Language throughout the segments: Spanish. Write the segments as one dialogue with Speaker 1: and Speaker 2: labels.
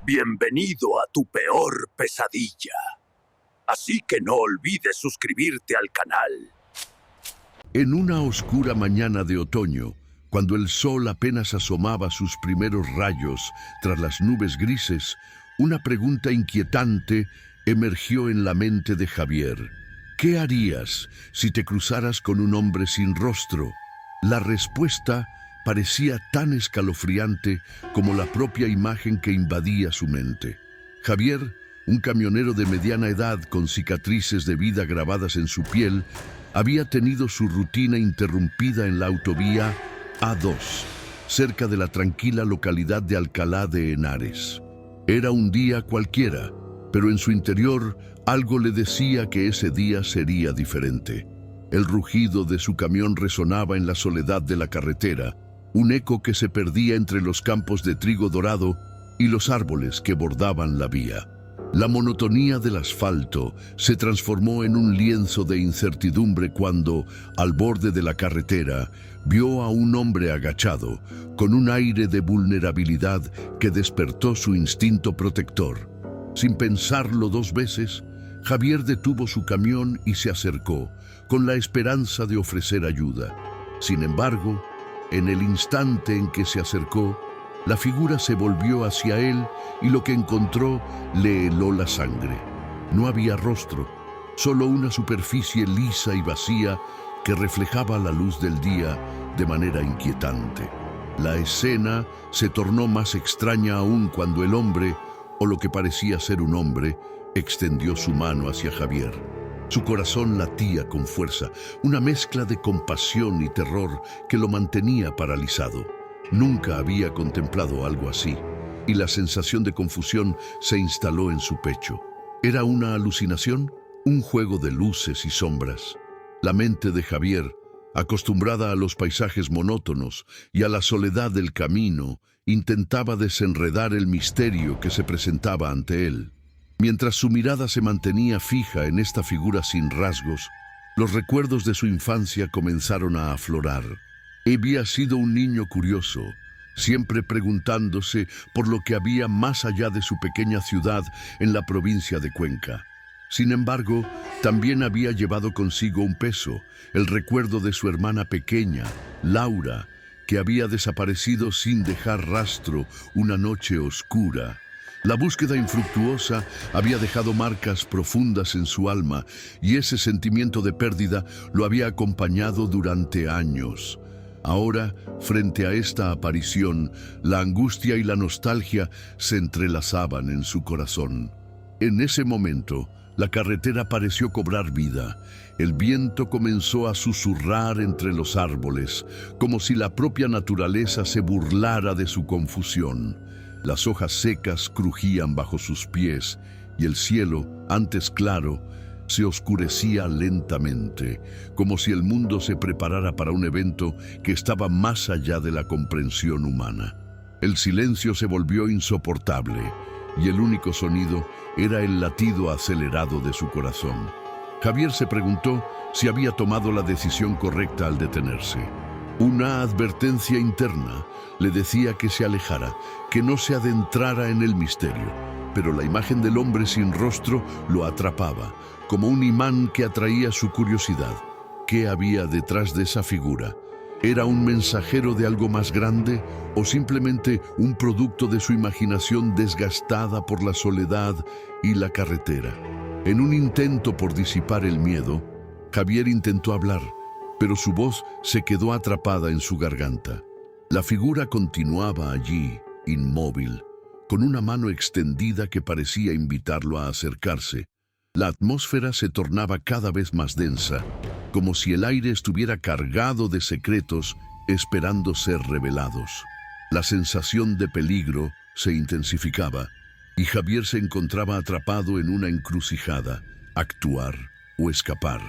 Speaker 1: Bienvenido a tu peor pesadilla. Así que no olvides suscribirte al canal.
Speaker 2: En una oscura mañana de otoño, cuando el sol apenas asomaba sus primeros rayos tras las nubes grises, una pregunta inquietante emergió en la mente de Javier. ¿Qué harías si te cruzaras con un hombre sin rostro? La respuesta parecía tan escalofriante como la propia imagen que invadía su mente. Javier, un camionero de mediana edad con cicatrices de vida grabadas en su piel, había tenido su rutina interrumpida en la autovía A2, cerca de la tranquila localidad de Alcalá de Henares. Era un día cualquiera, pero en su interior algo le decía que ese día sería diferente. El rugido de su camión resonaba en la soledad de la carretera, un eco que se perdía entre los campos de trigo dorado y los árboles que bordaban la vía. La monotonía del asfalto se transformó en un lienzo de incertidumbre cuando, al borde de la carretera, vio a un hombre agachado, con un aire de vulnerabilidad que despertó su instinto protector. Sin pensarlo dos veces, Javier detuvo su camión y se acercó, con la esperanza de ofrecer ayuda. Sin embargo, en el instante en que se acercó, la figura se volvió hacia él y lo que encontró le heló la sangre. No había rostro, solo una superficie lisa y vacía que reflejaba la luz del día de manera inquietante. La escena se tornó más extraña aún cuando el hombre, o lo que parecía ser un hombre, extendió su mano hacia Javier. Su corazón latía con fuerza, una mezcla de compasión y terror que lo mantenía paralizado. Nunca había contemplado algo así, y la sensación de confusión se instaló en su pecho. ¿Era una alucinación? ¿Un juego de luces y sombras? La mente de Javier, acostumbrada a los paisajes monótonos y a la soledad del camino, intentaba desenredar el misterio que se presentaba ante él. Mientras su mirada se mantenía fija en esta figura sin rasgos, los recuerdos de su infancia comenzaron a aflorar. Había sido un niño curioso, siempre preguntándose por lo que había más allá de su pequeña ciudad en la provincia de Cuenca. Sin embargo, también había llevado consigo un peso, el recuerdo de su hermana pequeña, Laura, que había desaparecido sin dejar rastro una noche oscura. La búsqueda infructuosa había dejado marcas profundas en su alma y ese sentimiento de pérdida lo había acompañado durante años. Ahora, frente a esta aparición, la angustia y la nostalgia se entrelazaban en su corazón. En ese momento, la carretera pareció cobrar vida. El viento comenzó a susurrar entre los árboles, como si la propia naturaleza se burlara de su confusión. Las hojas secas crujían bajo sus pies y el cielo, antes claro, se oscurecía lentamente, como si el mundo se preparara para un evento que estaba más allá de la comprensión humana. El silencio se volvió insoportable y el único sonido era el latido acelerado de su corazón. Javier se preguntó si había tomado la decisión correcta al detenerse. Una advertencia interna le decía que se alejara, que no se adentrara en el misterio, pero la imagen del hombre sin rostro lo atrapaba, como un imán que atraía su curiosidad. ¿Qué había detrás de esa figura? ¿Era un mensajero de algo más grande o simplemente un producto de su imaginación desgastada por la soledad y la carretera? En un intento por disipar el miedo, Javier intentó hablar, pero su voz se quedó atrapada en su garganta. La figura continuaba allí, inmóvil, con una mano extendida que parecía invitarlo a acercarse. La atmósfera se tornaba cada vez más densa, como si el aire estuviera cargado de secretos esperando ser revelados. La sensación de peligro se intensificaba y Javier se encontraba atrapado en una encrucijada, actuar o escapar.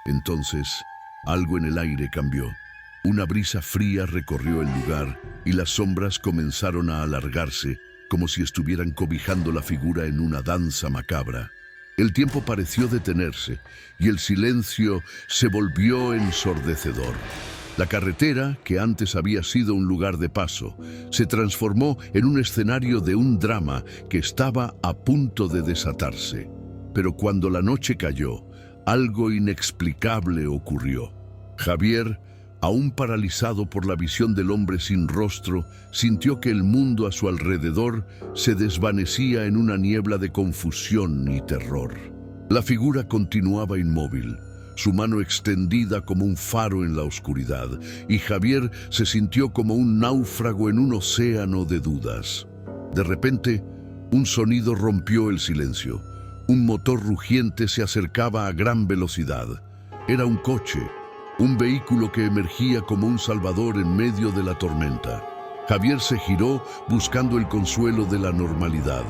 Speaker 2: Entonces, algo en el aire cambió. Una brisa fría recorrió el lugar y las sombras comenzaron a alargarse, como si estuvieran cobijando la figura en una danza macabra. El tiempo pareció detenerse y el silencio se volvió ensordecedor. La carretera, que antes había sido un lugar de paso, se transformó en un escenario de un drama que estaba a punto de desatarse. Pero cuando la noche cayó, algo inexplicable ocurrió. Javier, aún paralizado por la visión del hombre sin rostro, sintió que el mundo a su alrededor se desvanecía en una niebla de confusión y terror. La figura continuaba inmóvil, su mano extendida como un faro en la oscuridad, y Javier se sintió como un náufrago en un océano de dudas. De repente, un sonido rompió el silencio. Un motor rugiente se acercaba a gran velocidad. Era un coche, un vehículo que emergía como un salvador en medio de la tormenta. Javier se giró buscando el consuelo de la normalidad,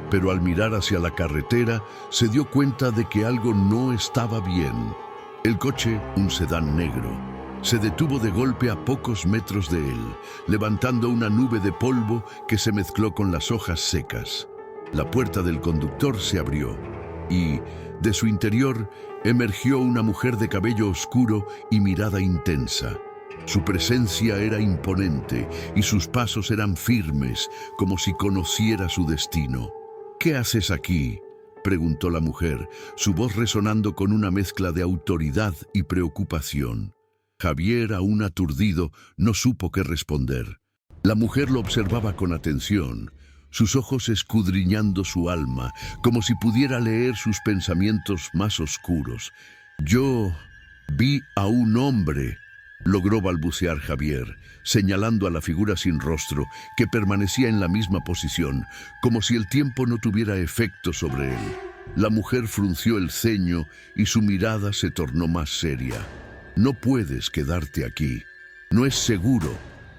Speaker 2: pero al mirar hacia la carretera se dio cuenta de que algo no estaba bien. El coche, un sedán negro, se detuvo de golpe a pocos metros de él, levantando una nube de polvo que se mezcló con las hojas secas. La puerta del conductor se abrió y, de su interior, emergió una mujer de cabello oscuro y mirada intensa. Su presencia era imponente y sus pasos eran firmes, como si conociera su destino. «¿Qué haces aquí?», preguntó la mujer, su voz resonando con una mezcla de autoridad y preocupación. Javier, aún aturdido, no supo qué responder. La mujer lo observaba con atención, sus ojos escudriñando su alma, como si pudiera leer sus pensamientos más oscuros. «Yo vi a un hombre», logró balbucear Javier, señalando a la figura sin rostro que permanecía en la misma posición, como si el tiempo no tuviera efecto sobre él. La mujer frunció el ceño y su mirada se tornó más seria. «No puedes quedarte aquí. No es seguro»,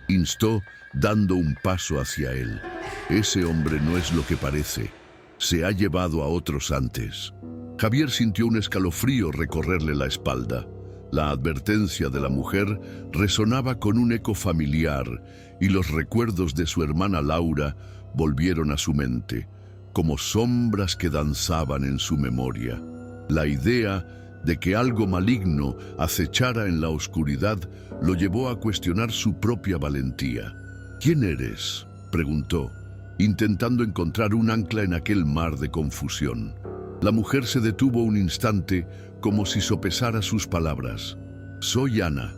Speaker 2: instó, dando un paso hacia él. «Ese hombre no es lo que parece. Se ha llevado a otros antes». Javier sintió un escalofrío recorrerle la espalda. La advertencia de la mujer resonaba con un eco familiar y los recuerdos de su hermana Laura volvieron a su mente, como sombras que danzaban en su memoria. La idea de que algo maligno acechara en la oscuridad lo llevó a cuestionar su propia valentía. «¿Quién eres?», preguntó, intentando encontrar un ancla en aquel mar de confusión. La mujer se detuvo un instante, como si sopesara sus palabras. «Soy Ana.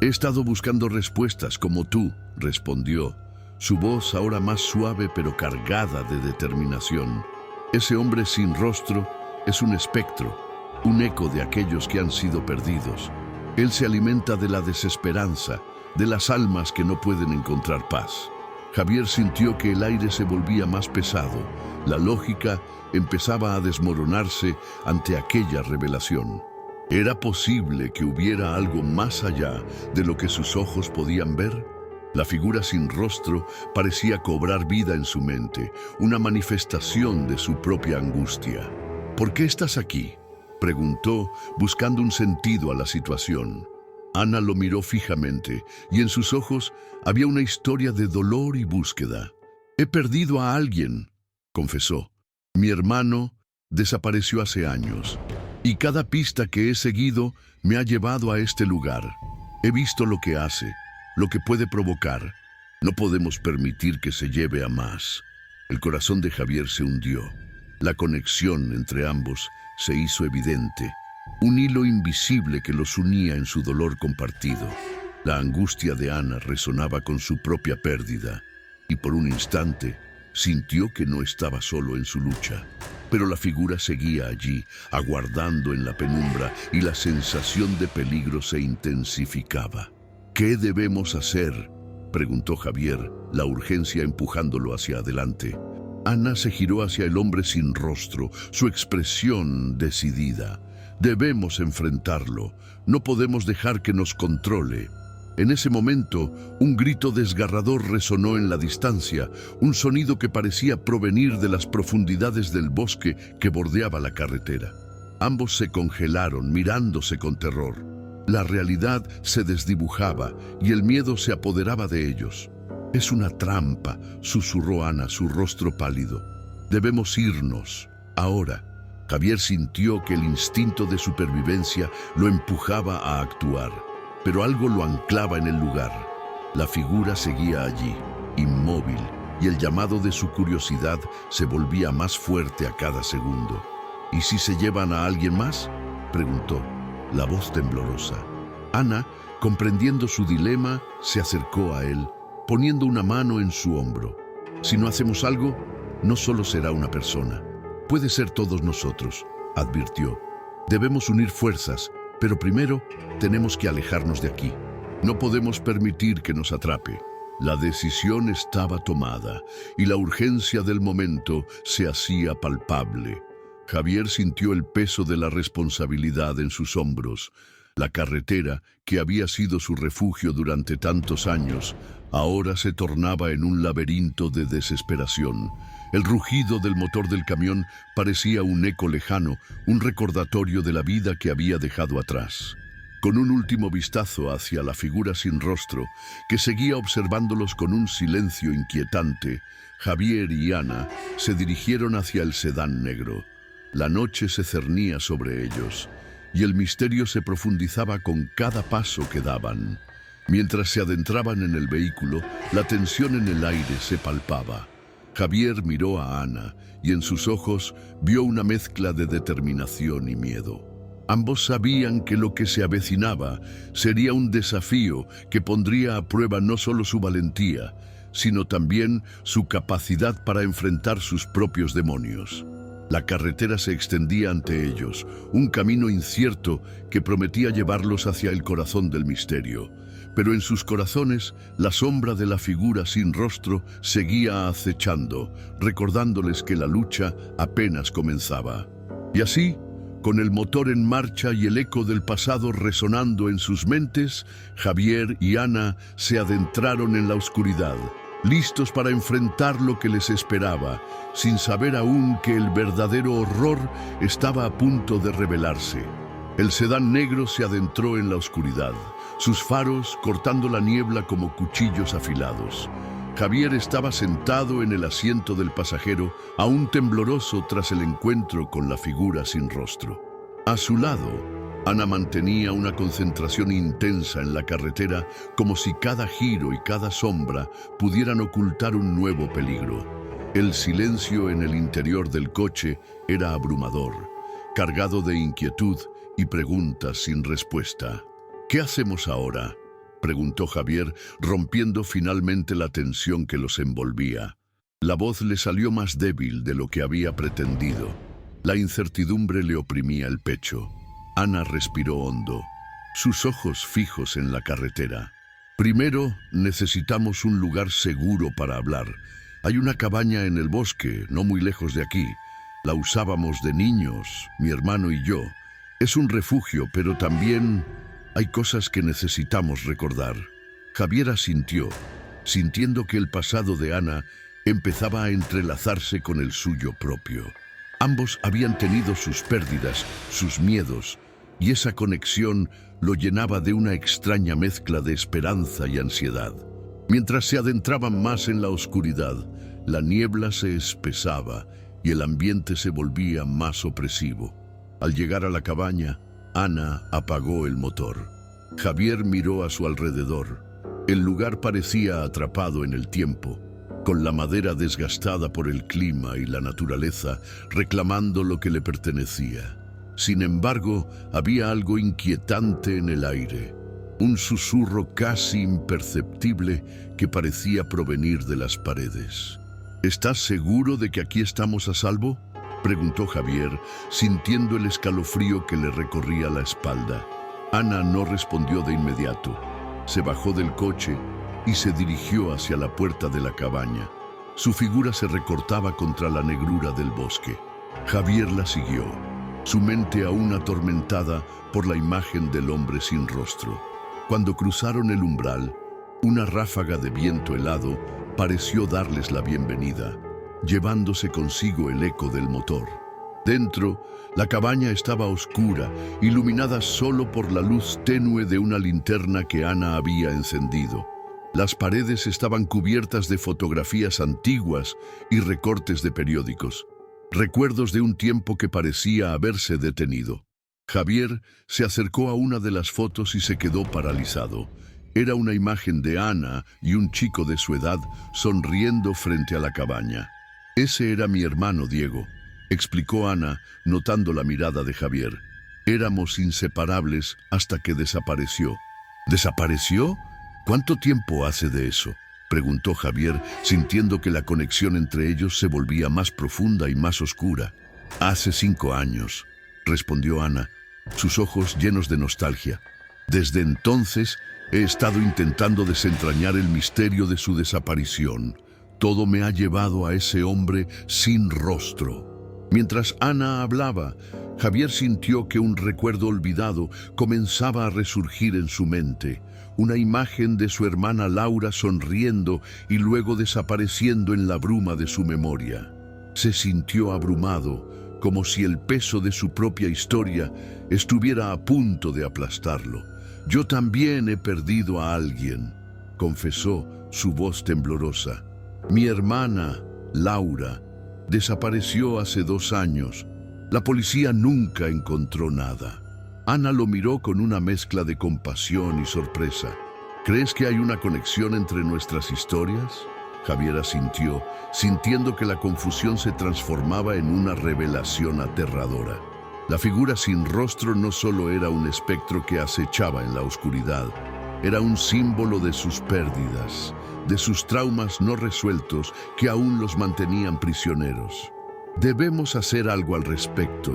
Speaker 2: He estado buscando respuestas como tú», respondió, su voz ahora más suave pero cargada de determinación. «Ese hombre sin rostro es un espectro, un eco de aquellos que han sido perdidos. Él se alimenta de la desesperanza, de las almas que no pueden encontrar paz». Javier sintió que el aire se volvía más pesado. La lógica empezaba a desmoronarse ante aquella revelación. ¿Era posible que hubiera algo más allá de lo que sus ojos podían ver? La figura sin rostro parecía cobrar vida en su mente, una manifestación de su propia angustia. «¿Por qué estás aquí?», preguntó, buscando un sentido a la situación. Ana lo miró fijamente y en sus ojos había una historia de dolor y búsqueda. «He perdido a alguien», confesó. «Mi hermano desapareció hace años y cada pista que he seguido me ha llevado a este lugar. He visto lo que hace, lo que puede provocar. No podemos permitir que se lleve a más». El corazón de Javier se hundió. La conexión entre ambos se hizo evidente. Un hilo invisible que los unía en su dolor compartido. La angustia de Ana resonaba con su propia pérdida, y por un instante sintió que no estaba solo en su lucha. Pero la figura seguía allí, aguardando en la penumbra, y la sensación de peligro se intensificaba. «¿Qué debemos hacer?», preguntó Javier, la urgencia empujándolo hacia adelante. Ana se giró hacia el hombre sin rostro, su expresión decidida. «Debemos enfrentarlo. No podemos dejar que nos controle». En ese momento, un grito desgarrador resonó en la distancia, un sonido que parecía provenir de las profundidades del bosque que bordeaba la carretera. Ambos se congelaron, mirándose con terror. La realidad se desdibujaba y el miedo se apoderaba de ellos. «Es una trampa», susurró Ana, su rostro pálido. «Debemos irnos, ahora». Javier sintió que el instinto de supervivencia lo empujaba a actuar. pero algo lo anclaba en el lugar. La figura seguía allí, inmóvil, y el llamado de su curiosidad se volvía más fuerte a cada segundo. ¿Y si se llevan a alguien más?, preguntó, la voz temblorosa. Ana, comprendiendo su dilema, se acercó a él, poniendo una mano en su hombro. Si no hacemos algo, no solo será una persona. Puede ser todos nosotros, advirtió. Debemos unir fuerzas, pero primero tenemos que alejarnos de aquí. No podemos permitir que nos atrape. La decisión estaba tomada y la urgencia del momento se hacía palpable. Javier sintió el peso de la responsabilidad en sus hombros. La carretera, que había sido su refugio durante tantos años, ahora se tornaba en un laberinto de desesperación. El rugido del motor del camión parecía un eco lejano, un recordatorio de la vida que había dejado atrás. Con un último vistazo hacia la figura sin rostro, que seguía observándolos con un silencio inquietante, Javier y Ana se dirigieron hacia el sedán negro. La noche se cernía sobre ellos, y el misterio se profundizaba con cada paso que daban. Mientras se adentraban en el vehículo, la tensión en el aire se palpaba. Javier miró a Ana, y en sus ojos vio una mezcla de determinación y miedo. Ambos sabían que lo que se avecinaba sería un desafío que pondría a prueba no solo su valentía, sino también su capacidad para enfrentar sus propios demonios. La carretera se extendía ante ellos, un camino incierto que prometía llevarlos hacia el corazón del misterio. Pero en sus corazones, la sombra de la figura sin rostro seguía acechando, recordándoles que la lucha apenas comenzaba. Y así, con el motor en marcha y el eco del pasado resonando en sus mentes, Javier y Ana se adentraron en la oscuridad, listos para enfrentar lo que les esperaba, sin saber aún que el verdadero horror estaba a punto de revelarse. El sedán negro se adentró en la oscuridad, sus faros cortando la niebla como cuchillos afilados. Javier estaba sentado en el asiento del pasajero, aún tembloroso tras el encuentro con la figura sin rostro. A su lado, Ana mantenía una concentración intensa en la carretera, como si cada giro y cada sombra pudieran ocultar un nuevo peligro. El silencio en el interior del coche era abrumador, cargado de inquietud y preguntas sin respuesta. ¿Qué hacemos ahora?, preguntó Javier, rompiendo finalmente la tensión que los envolvía. La voz le salió más débil de lo que había pretendido. La incertidumbre le oprimía el pecho. Ana respiró hondo, sus ojos fijos en la carretera. Primero, necesitamos un lugar seguro para hablar. Hay una cabaña en el bosque, no muy lejos de aquí. La usábamos de niños, mi hermano y yo. Es un refugio, pero también hay cosas que necesitamos recordar. Javier asintió, sintiendo que el pasado de Ana empezaba a entrelazarse con el suyo propio. Ambos habían tenido sus pérdidas, sus miedos, y esa conexión lo llenaba de una extraña mezcla de esperanza y ansiedad. Mientras se adentraban más en la oscuridad, la niebla se espesaba y el ambiente se volvía más opresivo. Al llegar a la cabaña, Ana apagó el motor. Javier miró a su alrededor. El lugar parecía atrapado en el tiempo, con la madera desgastada por el clima y la naturaleza reclamando lo que le pertenecía. Sin embargo, había algo inquietante en el aire, un susurro casi imperceptible que parecía provenir de las paredes. ¿Estás seguro de que aquí estamos a salvo?, preguntó Javier, sintiendo el escalofrío que le recorría la espalda. Ana no respondió de inmediato. Se bajó del coche y se dirigió hacia la puerta de la cabaña. Su figura se recortaba contra la negrura del bosque. Javier la siguió, su mente aún atormentada por la imagen del hombre sin rostro. Cuando cruzaron el umbral, una ráfaga de viento helado pareció darles la bienvenida, llevándose consigo el eco del motor. Dentro, la cabaña estaba oscura, iluminada solo por la luz tenue de una linterna que Ana había encendido. Las paredes estaban cubiertas de fotografías antiguas y recortes de periódicos, recuerdos de un tiempo que parecía haberse detenido. Javier se acercó a una de las fotos y se quedó paralizado. Era una imagen de Ana y un chico de su edad sonriendo frente a la cabaña. «Ese era mi hermano Diego», explicó Ana, notando la mirada de Javier. «Éramos inseparables hasta que desapareció». «¿Desapareció? ¿Cuánto tiempo hace de eso?», preguntó Javier, sintiendo que la conexión entre ellos se volvía más profunda y más oscura. «Hace 5 años», respondió Ana, sus ojos llenos de nostalgia. «Desde entonces he estado intentando desentrañar el misterio de su desaparición. Todo me ha llevado a ese hombre sin rostro». Mientras Ana hablaba, Javier sintió que un recuerdo olvidado comenzaba a resurgir en su mente. Una imagen de su hermana Laura sonriendo y luego desapareciendo en la bruma de su memoria. Se sintió abrumado, como si el peso de su propia historia estuviera a punto de aplastarlo. «Yo también he perdido a alguien», confesó, su voz temblorosa. «Mi hermana, Laura, desapareció hace 2 años. La policía nunca encontró nada». Ana lo miró con una mezcla de compasión y sorpresa. «¿Crees que hay una conexión entre nuestras historias?». Javier asintió, sintiendo que la confusión se transformaba en una revelación aterradora. La figura sin rostro no solo era un espectro que acechaba en la oscuridad, era un símbolo de sus pérdidas, de sus traumas no resueltos que aún los mantenían prisioneros. «Debemos hacer algo al respecto,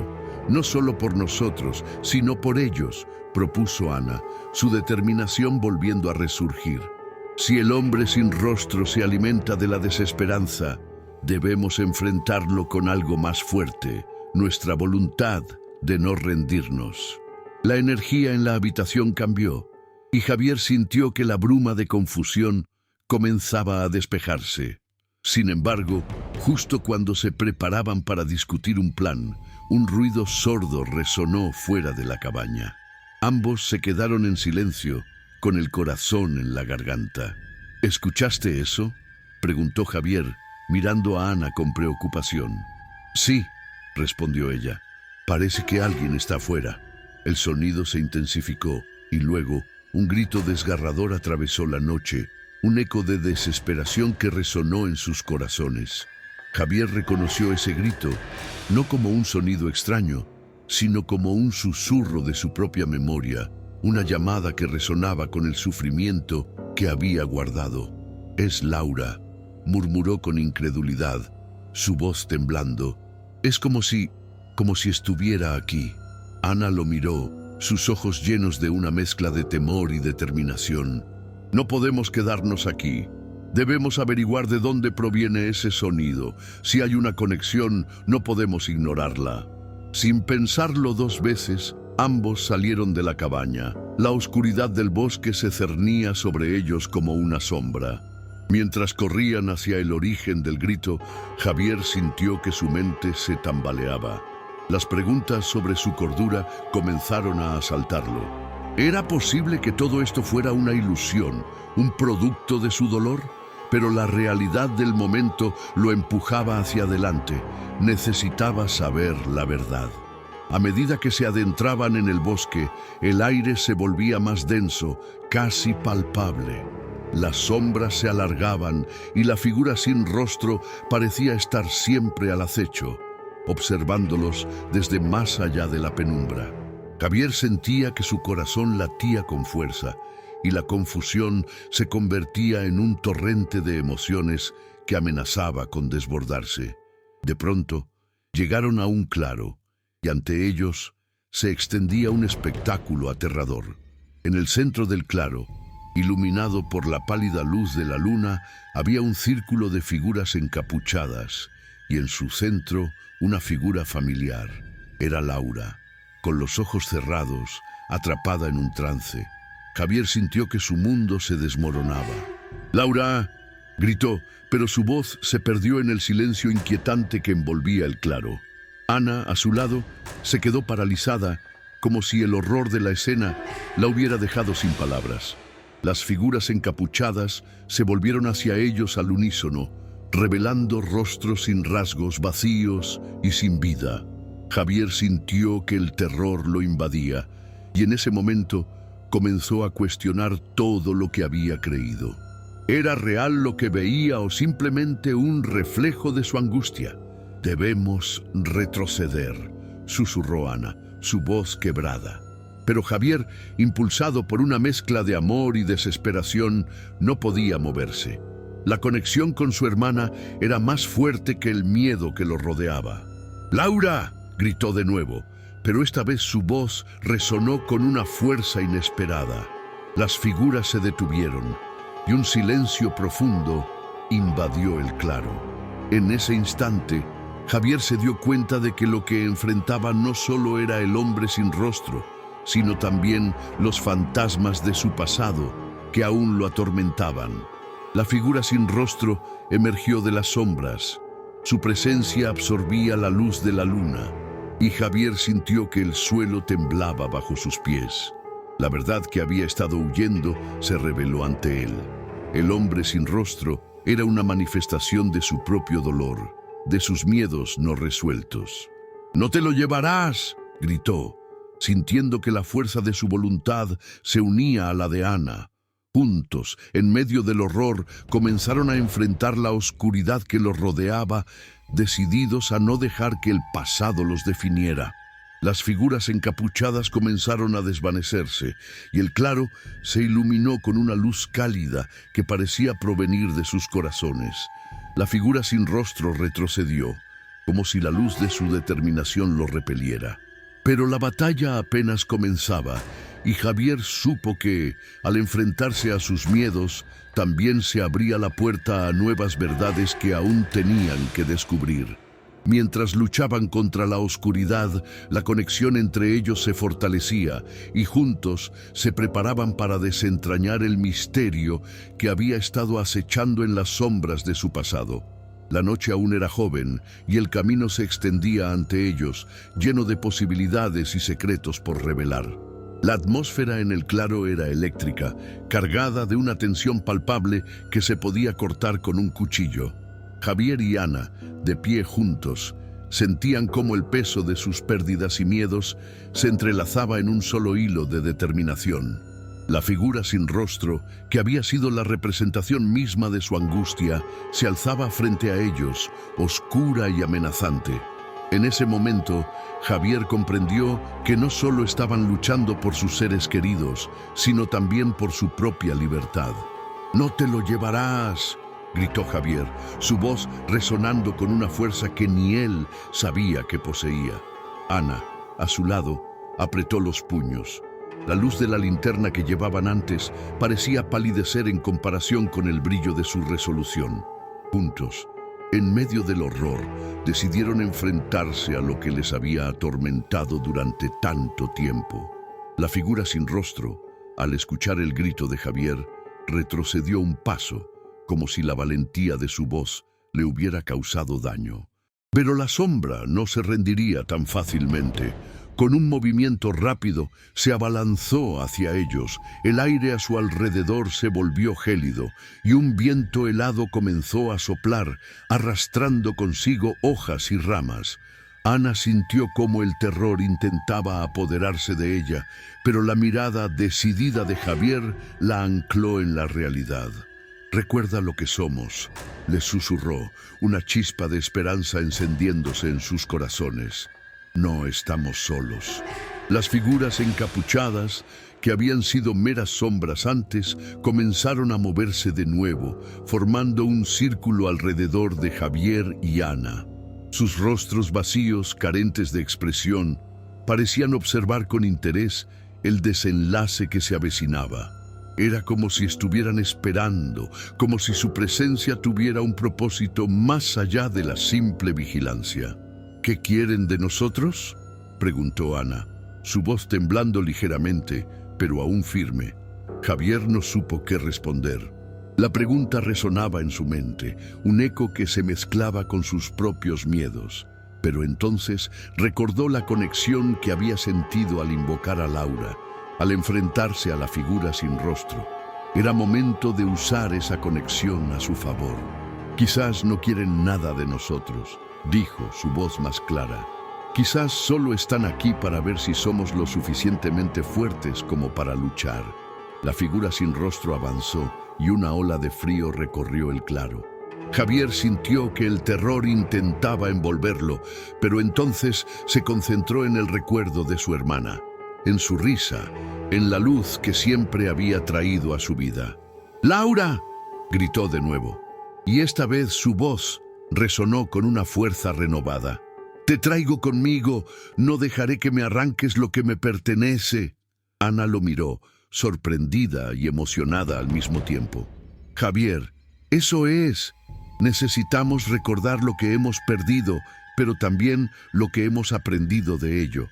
Speaker 2: no solo por nosotros, sino por ellos», propuso Ana, su determinación volviendo a resurgir. «Si el hombre sin rostro se alimenta de la desesperanza, debemos enfrentarlo con algo más fuerte, nuestra voluntad de no rendirnos». La energía en la habitación cambió, y Javier sintió que la bruma de confusión comenzaba a despejarse. Sin embargo, justo cuando se preparaban para discutir un plan, un ruido sordo resonó fuera de la cabaña. Ambos se quedaron en silencio, con el corazón en la garganta. «¿Escuchaste eso?», preguntó Javier, mirando a Ana con preocupación. «Sí», respondió ella. «Parece que alguien está afuera». El sonido se intensificó, y luego un grito desgarrador atravesó la noche, un eco de desesperación que resonó en sus corazones. Javier reconoció ese grito, no como un sonido extraño, sino como un susurro de su propia memoria, una llamada que resonaba con el sufrimiento que había guardado. «Es Laura», murmuró con incredulidad, su voz temblando. «Es como si estuviera aquí». Ana lo miró, sus ojos llenos de una mezcla de temor y determinación. «No podemos quedarnos aquí. Debemos averiguar de dónde proviene ese sonido. Si hay una conexión, no podemos ignorarla». Sin pensarlo 2 veces, ambos salieron de la cabaña. La oscuridad del bosque se cernía sobre ellos como una sombra. Mientras corrían hacia el origen del grito, Javier sintió que su mente se tambaleaba. Las preguntas sobre su cordura comenzaron a asaltarlo. ¿Era posible que todo esto fuera una ilusión, un producto de su dolor? Pero la realidad del momento lo empujaba hacia adelante. Necesitaba saber la verdad. A medida que se adentraban en el bosque, el aire se volvía más denso, casi palpable. Las sombras se alargaban y la figura sin rostro parecía estar siempre al acecho, observándolos desde más allá de la penumbra. Javier sentía que su corazón latía con fuerza y la confusión se convertía en un torrente de emociones que amenazaba con desbordarse. De pronto, llegaron a un claro y ante ellos se extendía un espectáculo aterrador. En el centro del claro, iluminado por la pálida luz de la luna, había un círculo de figuras encapuchadas y en su centro una figura familiar. Era Laura, con los ojos cerrados, atrapada en un trance. Javier sintió que su mundo se desmoronaba. «¡Laura!», gritó, pero su voz se perdió en el silencio inquietante que envolvía el claro. Ana, a su lado, se quedó paralizada, como si el horror de la escena la hubiera dejado sin palabras. Las figuras encapuchadas se volvieron hacia ellos al unísono, revelando rostros sin rasgos, vacíos y sin vida. Javier sintió que el terror lo invadía y en ese momento comenzó a cuestionar todo lo que había creído. ¿Era real lo que veía o simplemente un reflejo de su angustia? «Debemos retroceder», susurró Ana, su voz quebrada. Pero Javier, impulsado por una mezcla de amor y desesperación, no podía moverse. La conexión con su hermana era más fuerte que el miedo que lo rodeaba. «¡Laura!», gritó de nuevo, pero esta vez su voz resonó con una fuerza inesperada. Las figuras se detuvieron y un silencio profundo invadió el claro. En ese instante, Javier se dio cuenta de que lo que enfrentaba no solo era el hombre sin rostro, sino también los fantasmas de su pasado que aún lo atormentaban. La figura sin rostro emergió de las sombras. Su presencia absorbía la luz de la luna, y Javier sintió que el suelo temblaba bajo sus pies. La verdad que había estado huyendo se reveló ante él. El hombre sin rostro era una manifestación de su propio dolor, de sus miedos no resueltos. «¡No te lo llevarás!», gritó, sintiendo que la fuerza de su voluntad se unía a la de Ana. Juntos, en medio del horror, comenzaron a enfrentar la oscuridad que los rodeaba, decididos a no dejar que el pasado los definiera. Las figuras encapuchadas comenzaron a desvanecerse, y el claro se iluminó con una luz cálida que parecía provenir de sus corazones. La figura sin rostro retrocedió, como si la luz de su determinación lo repeliera. Pero la batalla apenas comenzaba, y Javier supo que, al enfrentarse a sus miedos, también se abría la puerta a nuevas verdades que aún tenían que descubrir. Mientras luchaban contra la oscuridad, la conexión entre ellos se fortalecía y juntos se preparaban para desentrañar el misterio que había estado acechando en las sombras de su pasado. La noche aún era joven y el camino se extendía ante ellos, lleno de posibilidades y secretos por revelar. La atmósfera en el claro era eléctrica, cargada de una tensión palpable que se podía cortar con un cuchillo. Javier y Ana, de pie juntos, sentían cómo el peso de sus pérdidas y miedos se entrelazaba en un solo hilo de determinación. La figura sin rostro, que había sido la representación misma de su angustia, se alzaba frente a ellos, oscura y amenazante. En ese momento, Javier comprendió que no solo estaban luchando por sus seres queridos, sino también por su propia libertad. «¡No te lo llevarás!», gritó Javier, su voz resonando con una fuerza que ni él sabía que poseía. Ana, a su lado, apretó los puños. La luz de la linterna que llevaban antes parecía palidecer en comparación con el brillo de su resolución. Juntos, en medio del horror, decidieron enfrentarse a lo que les había atormentado durante tanto tiempo. La figura sin rostro, al escuchar el grito de Javier, retrocedió un paso, como si la valentía de su voz le hubiera causado daño. Pero la sombra no se rendiría tan fácilmente. Con un movimiento rápido, se abalanzó hacia ellos. El aire a su alrededor se volvió gélido, y un viento helado comenzó a soplar, arrastrando consigo hojas y ramas. Ana sintió cómo el terror intentaba apoderarse de ella, pero la mirada decidida de Javier la ancló en la realidad. «Recuerda lo que somos», le susurró, una chispa de esperanza encendiéndose en sus corazones. «No estamos solos». Las figuras encapuchadas, que habían sido meras sombras antes, comenzaron a moverse de nuevo, formando un círculo alrededor de Javier y Ana. Sus rostros vacíos, carentes de expresión, parecían observar con interés el desenlace que se avecinaba. Era como si estuvieran esperando, como si su presencia tuviera un propósito más allá de la simple vigilancia. «¿Qué quieren de nosotros?», preguntó Ana, su voz temblando ligeramente, pero aún firme. Javier no supo qué responder. La pregunta resonaba en su mente, un eco que se mezclaba con sus propios miedos. Pero entonces recordó la conexión que había sentido al invocar a Laura, al enfrentarse a la figura sin rostro. Era momento de usar esa conexión a su favor. «Quizás no quieren nada de nosotros», dijo, su voz más clara. Quizás solo están aquí para ver si somos lo suficientemente fuertes como para luchar. La figura sin rostro avanzó y una ola de frío recorrió el claro. Javier sintió que el terror intentaba envolverlo, pero entonces se concentró en el recuerdo de su hermana, en su risa, en la luz que siempre había traído a su vida. ¡Laura!, gritó de nuevo, y esta vez su voz resonó con una fuerza renovada. «Te traigo conmigo, no dejaré que me arranques lo que me pertenece». Ana lo miró, sorprendida y emocionada al mismo tiempo. «Javier, eso es. Necesitamos recordar lo que hemos perdido, pero también lo que hemos aprendido de ello.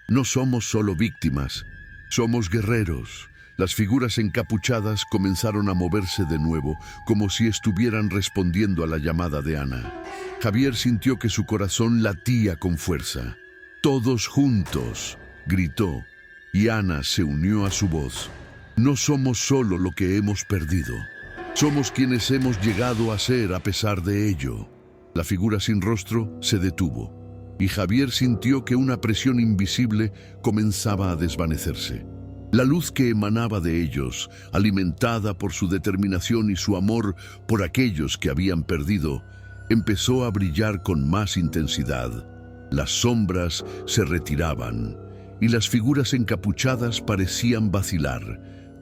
Speaker 2: No somos solo víctimas, somos guerreros». Las figuras encapuchadas comenzaron a moverse de nuevo, como si estuvieran respondiendo a la llamada de Ana. Javier sintió que su corazón latía con fuerza. «Todos juntos», gritó, y Ana se unió a su voz. «No somos solo lo que hemos perdido. Somos quienes hemos llegado a ser a pesar de ello». La figura sin rostro se detuvo, y Javier sintió que una presión invisible comenzaba a desvanecerse. La luz que emanaba de ellos, alimentada por su determinación y su amor por aquellos que habían perdido, empezó a brillar con más intensidad. Las sombras se retiraban, y las figuras encapuchadas parecían vacilar,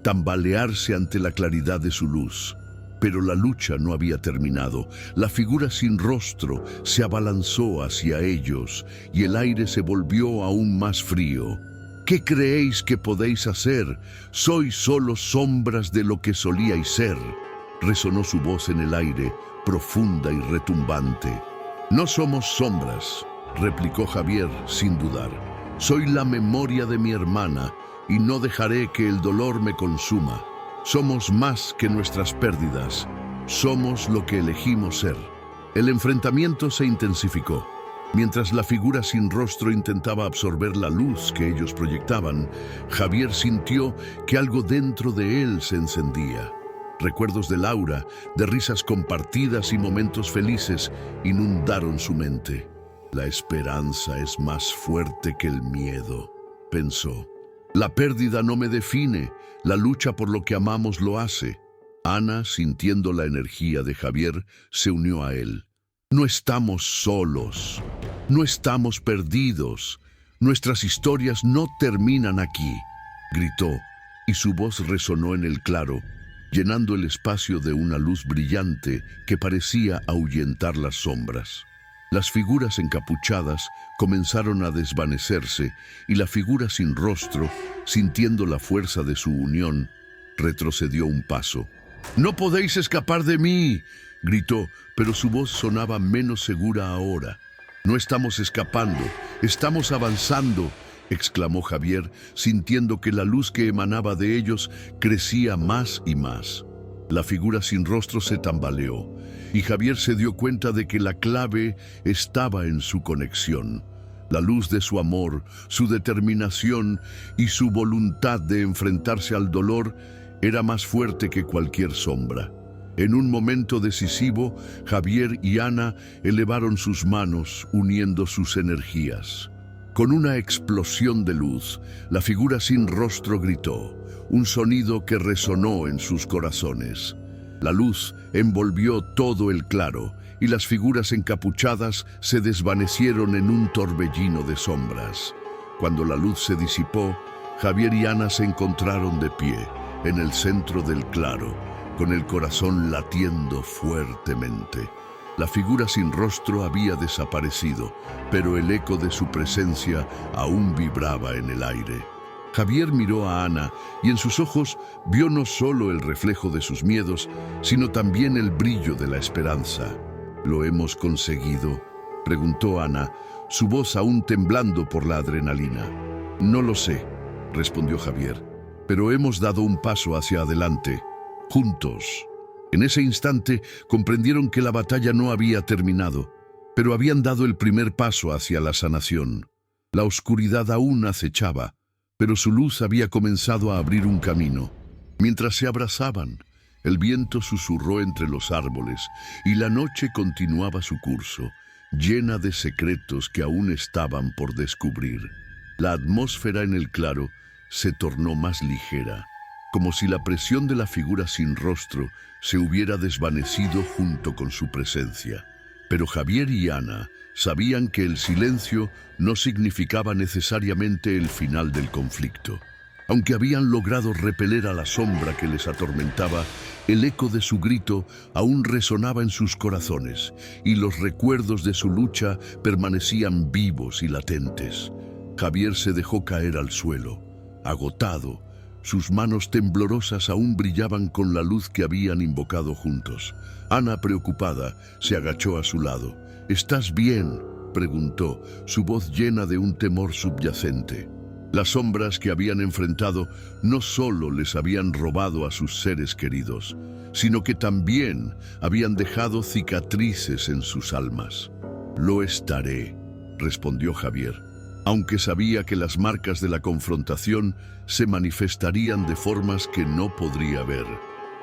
Speaker 2: tambalearse ante la claridad de su luz. Pero la lucha no había terminado. La figura sin rostro se abalanzó hacia ellos, y el aire se volvió aún más frío. «¿Qué creéis que podéis hacer? Sois solo sombras de lo que solíais ser», resonó su voz en el aire, profunda y retumbante. «No somos sombras», replicó Javier sin dudar. «Soy la memoria de mi hermana y no dejaré que el dolor me consuma. Somos más que nuestras pérdidas. Somos lo que elegimos ser». El enfrentamiento se intensificó. Mientras la figura sin rostro intentaba absorber la luz que ellos proyectaban, Javier sintió que algo dentro de él se encendía. Recuerdos de Laura, de risas compartidas y momentos felices inundaron su mente. «La esperanza es más fuerte que el miedo», pensó. «La pérdida no me define, la lucha por lo que amamos lo hace». Ana, sintiendo la energía de Javier, se unió a él. «No estamos solos, no estamos perdidos, nuestras historias no terminan aquí», gritó, y su voz resonó en el claro, llenando el espacio de una luz brillante que parecía ahuyentar las sombras. Las figuras encapuchadas comenzaron a desvanecerse, y la figura sin rostro, sintiendo la fuerza de su unión, retrocedió un paso. «¡No podéis escapar de mí!», gritó, pero su voz sonaba menos segura ahora. «No estamos escapando, estamos avanzando», exclamó Javier, sintiendo que la luz que emanaba de ellos crecía más y más. La figura sin rostro se tambaleó, y Javier se dio cuenta de que la clave estaba en su conexión. La luz de su amor, su determinación y su voluntad de enfrentarse al dolor era más fuerte que cualquier sombra. En un momento decisivo, Javier y Ana elevaron sus manos, uniendo sus energías. Con una explosión de luz, la figura sin rostro gritó, un sonido que resonó en sus corazones. La luz envolvió todo el claro, y las figuras encapuchadas se desvanecieron en un torbellino de sombras. Cuando la luz se disipó, Javier y Ana se encontraron de pie, en el centro del claro, con el corazón latiendo fuertemente. La figura sin rostro había desaparecido, pero el eco de su presencia aún vibraba en el aire. Javier miró a Ana y en sus ojos vio no solo el reflejo de sus miedos, sino también el brillo de la esperanza. «¿Lo hemos conseguido?», preguntó Ana, su voz aún temblando por la adrenalina. «No lo sé», respondió Javier, «pero hemos dado un paso hacia adelante, juntos». En ese instante comprendieron que la batalla no había terminado, pero habían dado el primer paso hacia la sanación. La oscuridad aún acechaba, pero su luz había comenzado a abrir un camino. Mientras se abrazaban, el viento susurró entre los árboles y la noche continuaba su curso, llena de secretos que aún estaban por descubrir. La atmósfera en el claro se tornó más ligera, como si la presión de la figura sin rostro se hubiera desvanecido junto con su presencia. Pero Javier y Ana sabían que el silencio no significaba necesariamente el final del conflicto. Aunque habían logrado repeler a la sombra que les atormentaba, el eco de su grito aún resonaba en sus corazones y los recuerdos de su lucha permanecían vivos y latentes. Javier se dejó caer al suelo, agotado. Sus manos temblorosas aún brillaban con la luz que habían invocado juntos. Ana, preocupada, se agachó a su lado. «¿Estás bien?», preguntó, su voz llena de un temor subyacente. Las sombras que habían enfrentado no solo les habían robado a sus seres queridos, sino que también habían dejado cicatrices en sus almas. «Lo estaré», respondió Javier, aunque sabía que las marcas de la confrontación se manifestarían de formas que no podría ver.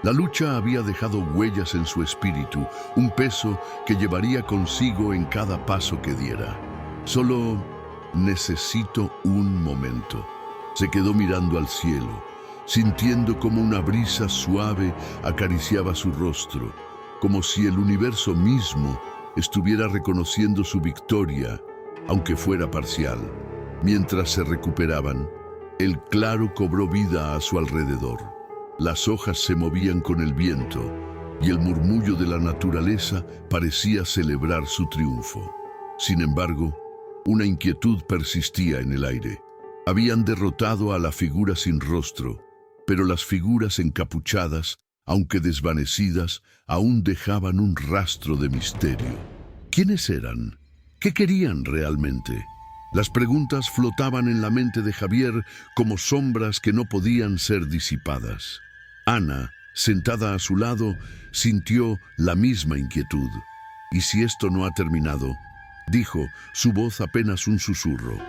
Speaker 2: La lucha había dejado huellas en su espíritu, un peso que llevaría consigo en cada paso que diera. «Solo necesito un momento». Se quedó mirando al cielo, sintiendo como una brisa suave acariciaba su rostro, como si el universo mismo estuviera reconociendo su victoria, aunque fuera parcial. Mientras se recuperaban, el claro cobró vida a su alrededor. Las hojas se movían con el viento y el murmullo de la naturaleza parecía celebrar su triunfo. Sin embargo, una inquietud persistía en el aire. Habían derrotado a la figura sin rostro, pero las figuras encapuchadas, aunque desvanecidas, aún dejaban un rastro de misterio. ¿Quiénes eran? ¿Qué querían realmente? Las preguntas flotaban en la mente de Javier como sombras que no podían ser disipadas. Ana, sentada a su lado, sintió la misma inquietud. «¿Y si esto no ha terminado?», dijo, su voz apenas un susurro.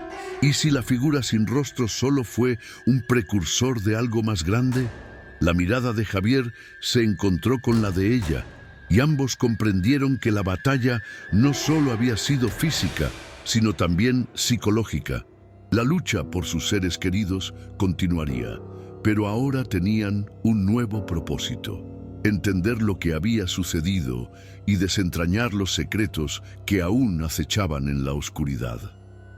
Speaker 2: «¿Y si la figura sin rostro solo fue un precursor de algo más grande?». La mirada de Javier se encontró con la de ella, y ambos comprendieron que la batalla no solo había sido física, sino también psicológica. La lucha por sus seres queridos continuaría, pero ahora tenían un nuevo propósito: entender lo que había sucedido y desentrañar los secretos que aún acechaban en la oscuridad.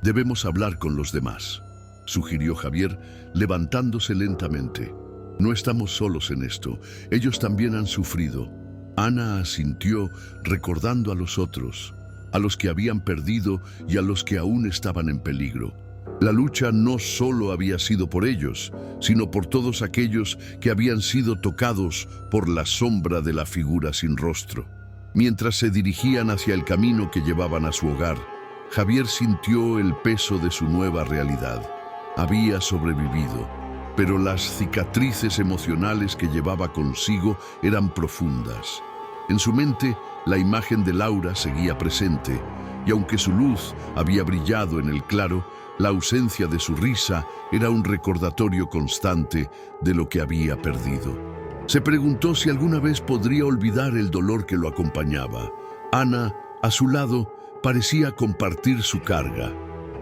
Speaker 2: «Debemos hablar con los demás», sugirió Javier, levantándose lentamente. «No estamos solos en esto, ellos también han sufrido». Ana asintió, recordando a los otros, a los que habían perdido y a los que aún estaban en peligro. La lucha no solo había sido por ellos, sino por todos aquellos que habían sido tocados por la sombra de la figura sin rostro. Mientras se dirigían hacia el camino que llevaban a su hogar, Javier sintió el peso de su nueva realidad. Había sobrevivido, pero las cicatrices emocionales que llevaba consigo eran profundas. En su mente, la imagen de Laura seguía presente, y aunque su luz había brillado en el claro, la ausencia de su risa era un recordatorio constante de lo que había perdido. Se preguntó si alguna vez podría olvidar el dolor que lo acompañaba. Ana, a su lado, parecía compartir su carga.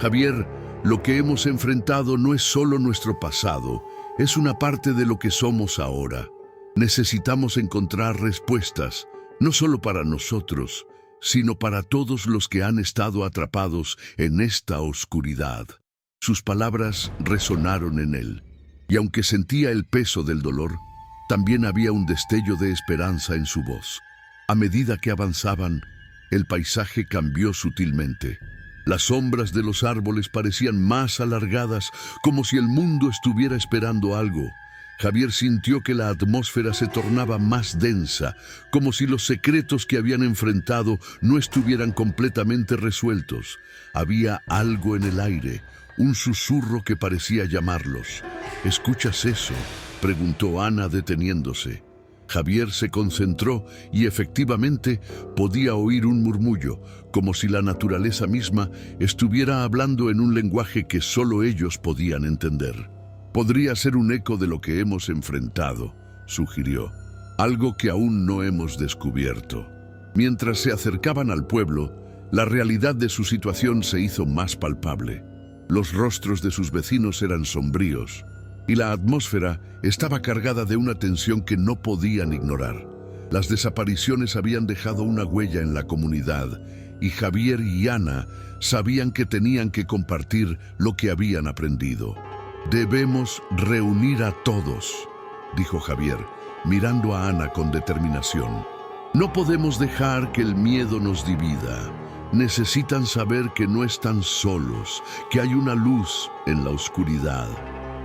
Speaker 2: «Javier, lo que hemos enfrentado no es solo nuestro pasado, es una parte de lo que somos ahora. Necesitamos encontrar respuestas, no solo para nosotros, sino para todos los que han estado atrapados en esta oscuridad». Sus palabras resonaron en él, y aunque sentía el peso del dolor, también había un destello de esperanza en su voz. A medida que avanzaban, el paisaje cambió sutilmente. Las sombras de los árboles parecían más alargadas, como si el mundo estuviera esperando algo. Javier sintió que la atmósfera se tornaba más densa, como si los secretos que habían enfrentado no estuvieran completamente resueltos. Había algo en el aire, un susurro que parecía llamarlos. «¿Escuchas eso?», preguntó Ana deteniéndose. Javier se concentró y efectivamente podía oír un murmullo, como si la naturaleza misma estuviera hablando en un lenguaje que solo ellos podían entender. «Podría ser un eco de lo que hemos enfrentado», sugirió, «algo que aún no hemos descubierto». Mientras se acercaban al pueblo, La realidad de su situación se hizo más palpable. Los rostros de sus vecinos eran sombríos y la atmósfera estaba cargada de una tensión que no podían ignorar. Las desapariciones habían dejado una huella en la comunidad y Javier y Ana sabían que tenían que compartir lo que habían aprendido. «Debemos reunir a todos», dijo Javier, mirando a Ana con determinación. «No podemos dejar que el miedo nos divida. Necesitan saber que no están solos, que hay una luz en la oscuridad».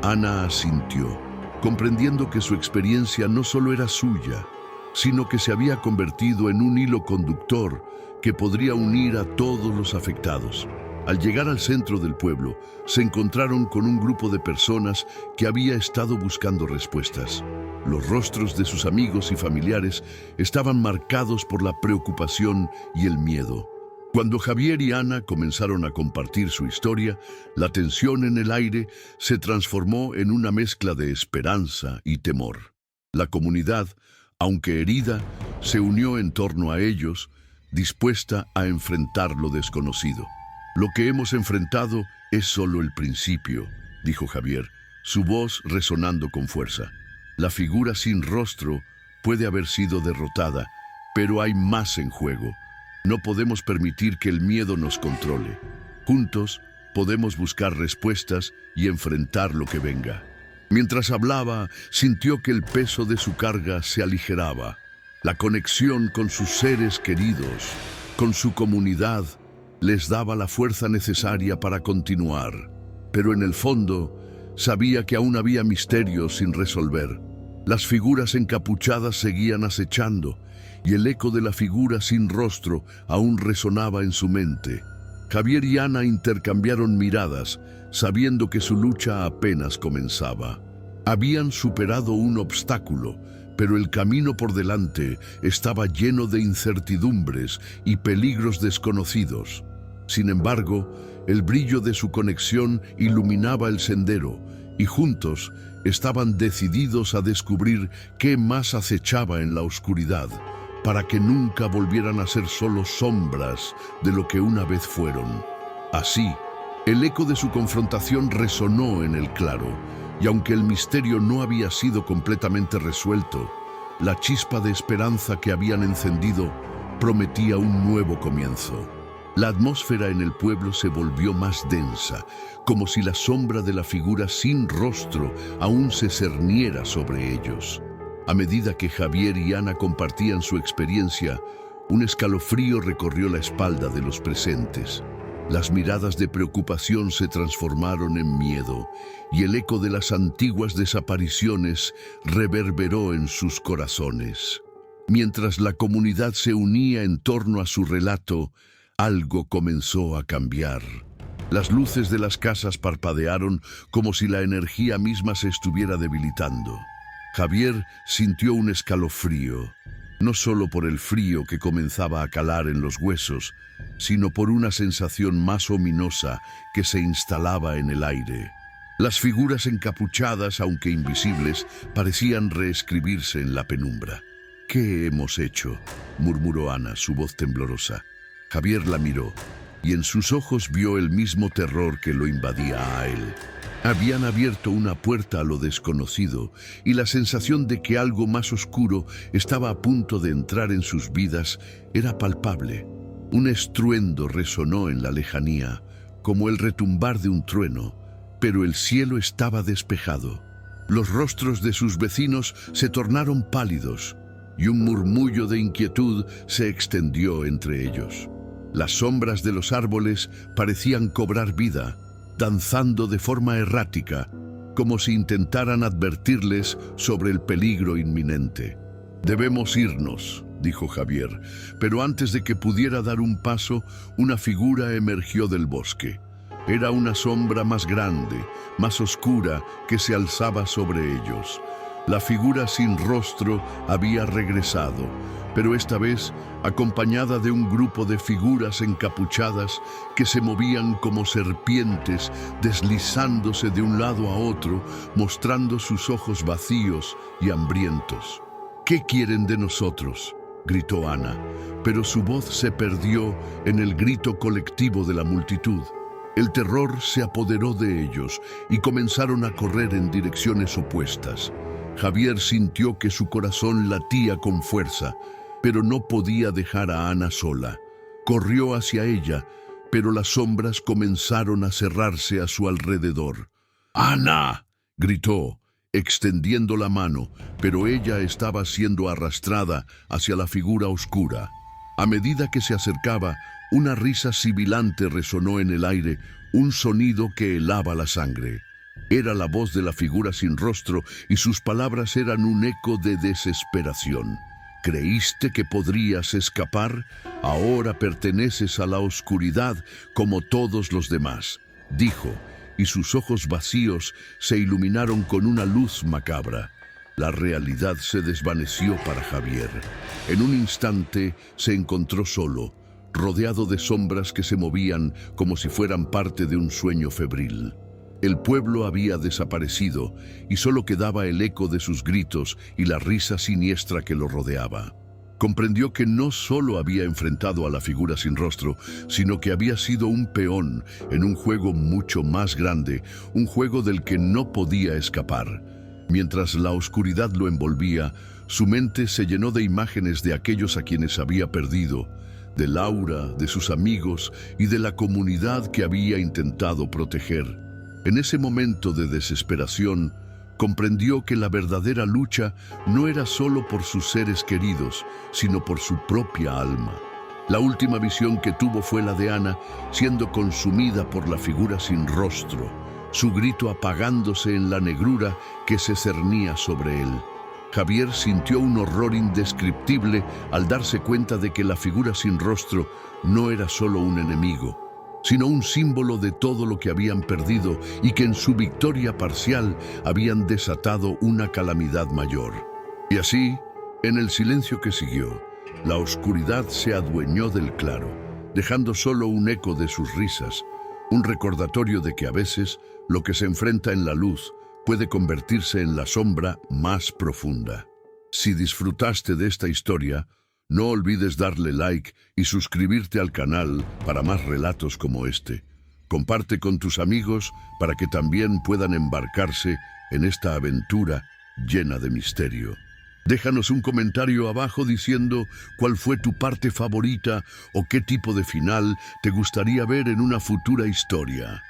Speaker 2: Ana asintió, comprendiendo que su experiencia no solo era suya, sino que se había convertido en un hilo conductor que podría unir a todos los afectados. Al llegar al centro del pueblo, se encontraron con un grupo de personas que había estado buscando respuestas. Los rostros de sus amigos y familiares estaban marcados por la preocupación y el miedo. Cuando Javier y Ana comenzaron a compartir su historia, la tensión en el aire se transformó en una mezcla de esperanza y temor. La comunidad, aunque herida, se unió en torno a ellos, dispuesta a enfrentar lo desconocido. «Lo que hemos enfrentado es solo el principio», dijo Javier, su voz resonando con fuerza. «La figura sin rostro puede haber sido derrotada, pero hay más en juego. No podemos permitir que el miedo nos controle. Juntos podemos buscar respuestas y enfrentar lo que venga». Mientras hablaba, sintió que el peso de su carga se aligeraba. La conexión con sus seres queridos, con su comunidad, les daba la fuerza necesaria para continuar. Pero en el fondo, sabía que aún había misterios sin resolver. Las figuras encapuchadas seguían acechando, y el eco de la figura sin rostro aún resonaba en su mente. Javier y Ana intercambiaron miradas, sabiendo que su lucha apenas comenzaba. Habían superado un obstáculo, pero el camino por delante estaba lleno de incertidumbres y peligros desconocidos. Sin embargo, el brillo de su conexión iluminaba el sendero, y juntos estaban decididos a descubrir qué más acechaba en la oscuridad, para que nunca volvieran a ser solo sombras de lo que una vez fueron. Así, el eco de su confrontación resonó en el claro, y aunque el misterio no había sido completamente resuelto, la chispa de esperanza que habían encendido prometía un nuevo comienzo. La atmósfera en el pueblo se volvió más densa, como si la sombra de la figura sin rostro aún se cerniera sobre ellos. A medida que Javier y Ana compartían su experiencia, un escalofrío recorrió la espalda de los presentes. Las miradas de preocupación se transformaron en miedo, y el eco de las antiguas desapariciones reverberó en sus corazones. Mientras la comunidad se unía en torno a su relato, algo comenzó a cambiar. Las luces de las casas parpadearon como si la energía misma se estuviera debilitando. Javier sintió un escalofrío, no solo por el frío que comenzaba a calar en los huesos, sino por una sensación más ominosa que se instalaba en el aire. Las figuras encapuchadas, aunque invisibles, parecían reescribirse en la penumbra. «¿Qué hemos hecho?», murmuró Ana, su voz temblorosa. Javier la miró, y en sus ojos vio el mismo terror que lo invadía a él. Habían abierto una puerta a lo desconocido, y la sensación de que algo más oscuro estaba a punto de entrar en sus vidas era palpable. Un estruendo resonó en la lejanía, como el retumbar de un trueno, pero el cielo estaba despejado. Los rostros de sus vecinos se tornaron pálidos, y un murmullo de inquietud se extendió entre ellos. Las sombras de los árboles parecían cobrar vida, danzando de forma errática, como si intentaran advertirles sobre el peligro inminente. «Debemos irnos», dijo Javier, pero antes de que pudiera dar un paso, una figura emergió del bosque. Era una sombra más grande, más oscura, que se alzaba sobre ellos. La figura sin rostro había regresado, pero esta vez acompañada de un grupo de figuras encapuchadas que se movían como serpientes, deslizándose de un lado a otro, mostrando sus ojos vacíos y hambrientos. «¿Qué quieren de nosotros?», gritó Ana, pero su voz se perdió en el grito colectivo de la multitud. El terror se apoderó de ellos y comenzaron a correr en direcciones opuestas. Javier sintió que su corazón latía con fuerza, pero no podía dejar a Ana sola. Corrió hacia ella, pero las sombras comenzaron a cerrarse a su alrededor. ¡Ana!, gritó, extendiendo la mano, pero ella estaba siendo arrastrada hacia la figura oscura. A medida que se acercaba, una risa sibilante resonó en el aire, un sonido que helaba la sangre. Era la voz de la figura sin rostro y sus palabras eran un eco de desesperación. ¿Creíste que podrías escapar? Ahora perteneces a la oscuridad como todos los demás, dijo, y sus ojos vacíos se iluminaron con una luz macabra. La realidad se desvaneció para Javier. En un instante se encontró solo, rodeado de sombras que se movían como si fueran parte de un sueño febril. El pueblo había desaparecido y solo quedaba el eco de sus gritos y la risa siniestra que lo rodeaba. Comprendió que no solo había enfrentado a la figura sin rostro, sino que había sido un peón en un juego mucho más grande, un juego del que no podía escapar. Mientras la oscuridad lo envolvía, su mente se llenó de imágenes de aquellos a quienes había perdido, de Laura, de sus amigos y de la comunidad que había intentado proteger. En ese momento de desesperación, comprendió que la verdadera lucha no era solo por sus seres queridos, sino por su propia alma. La última visión que tuvo fue la de Ana, siendo consumida por la figura sin rostro, su grito apagándose en la negrura que se cernía sobre él. Javier sintió un horror indescriptible al darse cuenta de que la figura sin rostro no era solo un enemigo, sino un símbolo de todo lo que habían perdido y que en su victoria parcial habían desatado una calamidad mayor. Y así, en el silencio que siguió, la oscuridad se adueñó del claro, dejando solo un eco de sus risas, un recordatorio de que a veces lo que se enfrenta en la luz puede convertirse en la sombra más profunda. Si disfrutaste de esta historia, no olvides darle like y suscribirte al canal para más relatos como este. Comparte con tus amigos para que también puedan embarcarse en esta aventura llena de misterio. Déjanos un comentario abajo diciendo cuál fue tu parte favorita o qué tipo de final te gustaría ver en una futura historia.